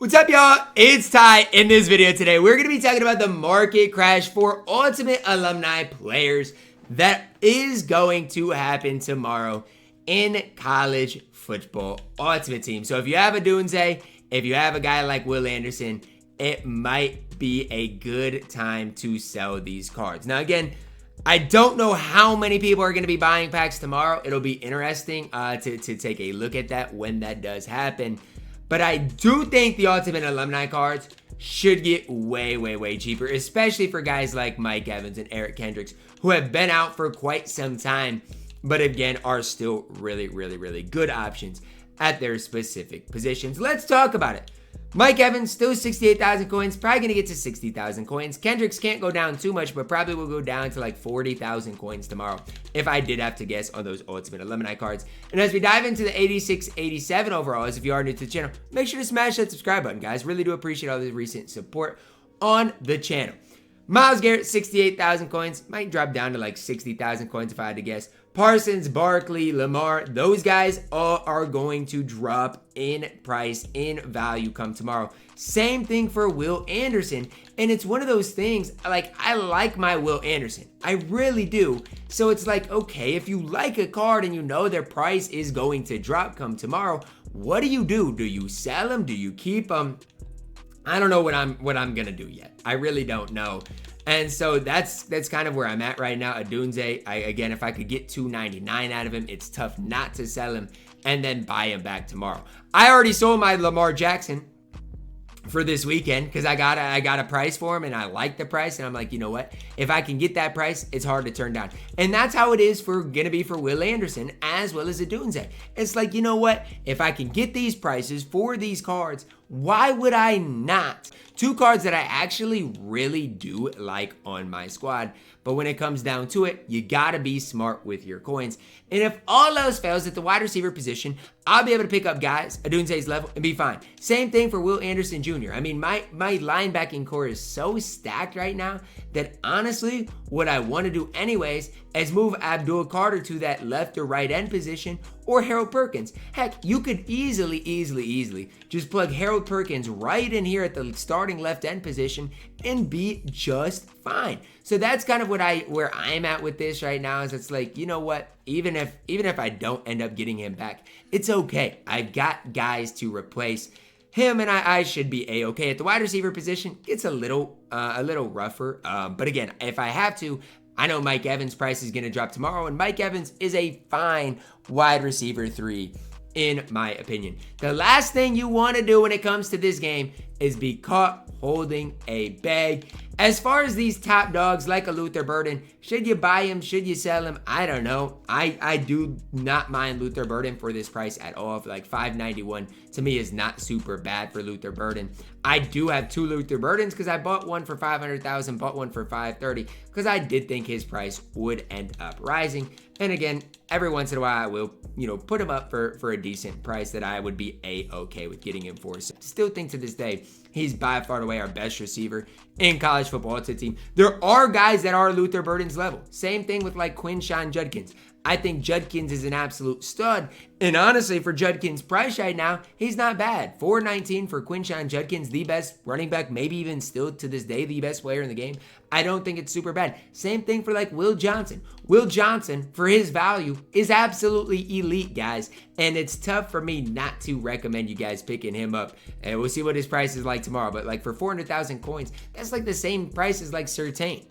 What's up, y'all? It's Ty. In this video today, we're going to be talking about the market crash for Ultimate Alumni players that is going to happen tomorrow in college football Ultimate Team. So if you have a Zirksee, if you have a guy like Will Anderson, it might be a good time to sell these cards. Now, again, I don't know how many people are going to be buying packs tomorrow. It'll be interesting to take a look at that when that does happen. But I do think the Ultimate Alumni cards should get way cheaper, especially for guys like Mike Evans and Eric Kendricks, who have been out for quite some time, but again, are still really good options at their specific positions. Let's talk about it. Mike Evans, still 68,000 coins, probably going to get to 60,000 coins. Kendricks can't go down too much, but probably will go down to like 40,000 coins tomorrow, if I did have to guess on those Ultimate Alumni cards. And as we dive into the 86, 87 overalls, if you are new to the channel, make sure to smash that subscribe button, guys. Really do appreciate all the recent support on the channel. Myles Garrett, 68,000 coins. Might drop down to like 60,000 coins if I had to guess. Parsons, Barkley, Lamar, those guys all are going to drop in price, in value come tomorrow. Same thing for Will Anderson. And it's one of those things, like, I like my Will Anderson. I really do. So it's like, okay, if you like a card and you know their price is going to drop come tomorrow, what do you do? Do you sell them? Do you keep them? I don't know what I'm gonna do yet. I really don't know. And so that's kind of where I'm at right now. A Zirksee, again, if I could get $299 out of him, it's tough not to sell him and then buy him back tomorrow. I already sold my Lamar Jackson for this weekend because I got a price for him and I like the price, and I'm like, you know what? If I can get that price, it's hard to turn down. And that's how it is gonna be for Will Anderson as well as a Zirksee. It's like, you know what? If I can get these prices for these cards, why would I not? Two cards that I actually really do like on my squad. But when it comes down to it, you gotta be smart with your coins. And if all else fails at the wide receiver position, I'll be able to pick up guys at Zirksee's level and be fine. Same thing for Will Anderson Jr. I mean, my linebacking core is so stacked right now that honestly, what I want to do anyways is move Abdul Carter to that left or right end position, or Harold Perkins. Heck, you could easily just plug Harold Perkins right in here at the starting left end position and be just fine. So that's kind of where I'm at with this right now. Is it's like, you know what? Even if I don't end up getting him back, it's okay. I've got guys to replace him, and I should be a-okay. At the wide receiver position, it's a little rougher. But again, if I have to, I know Mike Evans' price is going to drop tomorrow, and Mike Evans is a fine wide receiver 3, in my opinion. The last thing you want to do when it comes to this game is be caught holding a bag. As far as these top dogs like a Luther Burden, should you buy him? Should you sell him? I don't know. I do not mind Luther Burden for this price at all. For like $591 to me is not super bad for Luther Burden. I do have two Luther Burdens because I bought one for $500,000, bought one for $530 because I did think his price would end up rising. And again, every once in a while I will, put him up for a decent price that I would be a-okay with getting him for. So still think to this day, he's by far and away our best receiver in college football to team. There are guys that are Luther Burden's level. Same thing with like Quinshon Judkins. I think Judkins is an absolute stud. And honestly, for Judkins' price right now, he's not bad. $419 for Quinshon Judkins, the best running back, maybe even still to this day, the best player in the game. I don't think it's super bad. Same thing for like Will Johnson. Will Johnson, for his value, is absolutely elite, guys. And it's tough for me not to recommend you guys picking him up. And we'll see what his price is like tomorrow. But like for 400,000 coins, that's like the same price as like Surtain.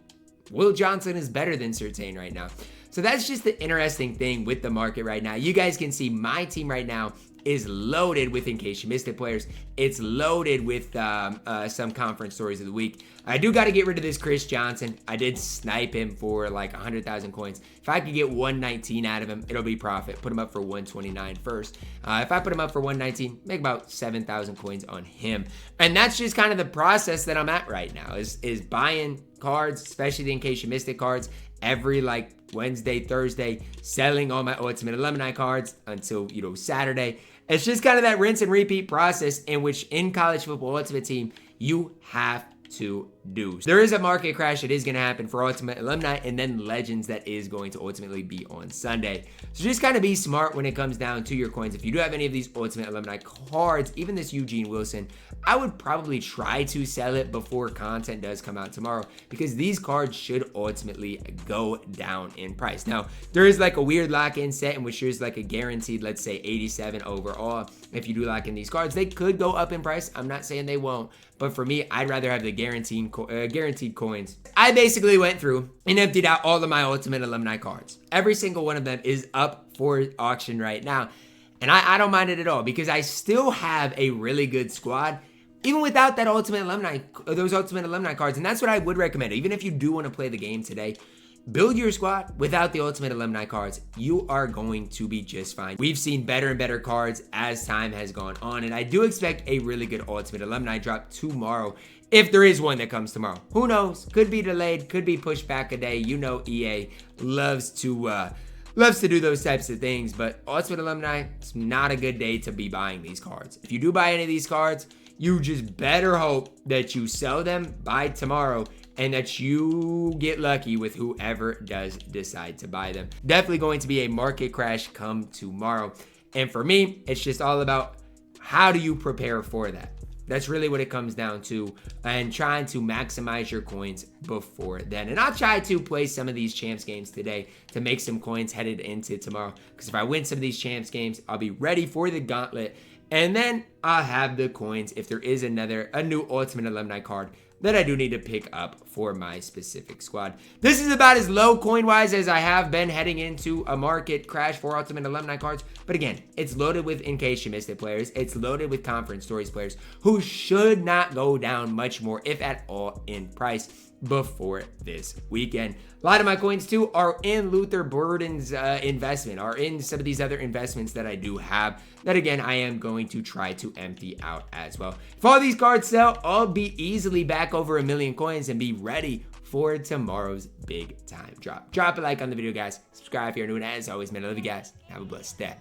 Will Johnson is better than Surtain right now. So that's just the interesting thing with the market right now. You guys can see my team right now is loaded with, in case you missed it, players. It's loaded with some conference stories of the week. I do got to get rid of this Chris Johnson. I did snipe him for like 100,000 coins. If I could get 119 out of him, it'll be profit. Put him up for 129 first. If I put him up for 119, make about 7,000 coins on him. And that's just kind of the process that I'm at right now, is buying cards, especially the in case you missed it cards, every like Wednesday, Thursday, selling all my Ultimate Alumni cards until, Saturday. It's just kind of that rinse and repeat process in which in college football Ultimate Team, you have to do. There is a market crash that is going to happen for Ultimate Alumni and then Legends that is going to ultimately be on Sunday. So just kind of be smart when it comes down to your coins. If you do have any of these Ultimate Alumni cards, even this Eugene Wilson, I would probably try to sell it before content does come out tomorrow, because these cards should ultimately go down in price. Now, there is like a weird lock-in set in which there's like a guaranteed, let's say 87 overall. If you do lock in these cards, they could go up in price. I'm not saying they won't, but for me, I'd rather have the guaranteed coins. I basically went through and emptied out all of my Ultimate Alumni cards. Every single one of them is up for auction right now. And I don't mind it at all, because I still have a really good squad, even without that those Ultimate Alumni cards. And that's what I would recommend. Even if you do want to play the game today, build your squad without the Ultimate Alumni cards. You are going to be just fine. We've seen better and better cards as time has gone on, and I do expect a really good Ultimate Alumni drop tomorrow, if there is one that comes tomorrow. Who knows? Could be delayed, could be pushed back a day. You know, EA loves to do those types of things, but Ultimate Alumni, it's not a good day to be buying these cards. If you do buy any of these cards, you just better hope that you sell them by tomorrow and that you get lucky with whoever does decide to buy them. Definitely going to be a market crash come tomorrow. And for me, it's just all about how do you prepare for that? That's really what it comes down to, and trying to maximize your coins before then. And I'll try to play some of these champs games today to make some coins headed into tomorrow, because if I win some of these champs games, I'll be ready for the gauntlet, and then I'll have the coins if there is a new Ultimate Alumni card that I do need to pick up for my specific squad. This is about as low coin-wise as I have been heading into a market crash for Ultimate Alumni cards. But again, it's loaded with In Case You Missed It players. It's loaded with Conference Stories players who should not go down much more, if at all, in price before this weekend. A lot of my coins too are in Luther Burden's investment, are in some of these other investments that I do have that, again, I am going to try to empty out as well. If all these cards sell, I'll be easily back over 1 million coins and be ready for tomorrow's big time drop. Drop a like on the video, guys. Subscribe if you're new, and as always, man, I love you guys. Have a blessed day.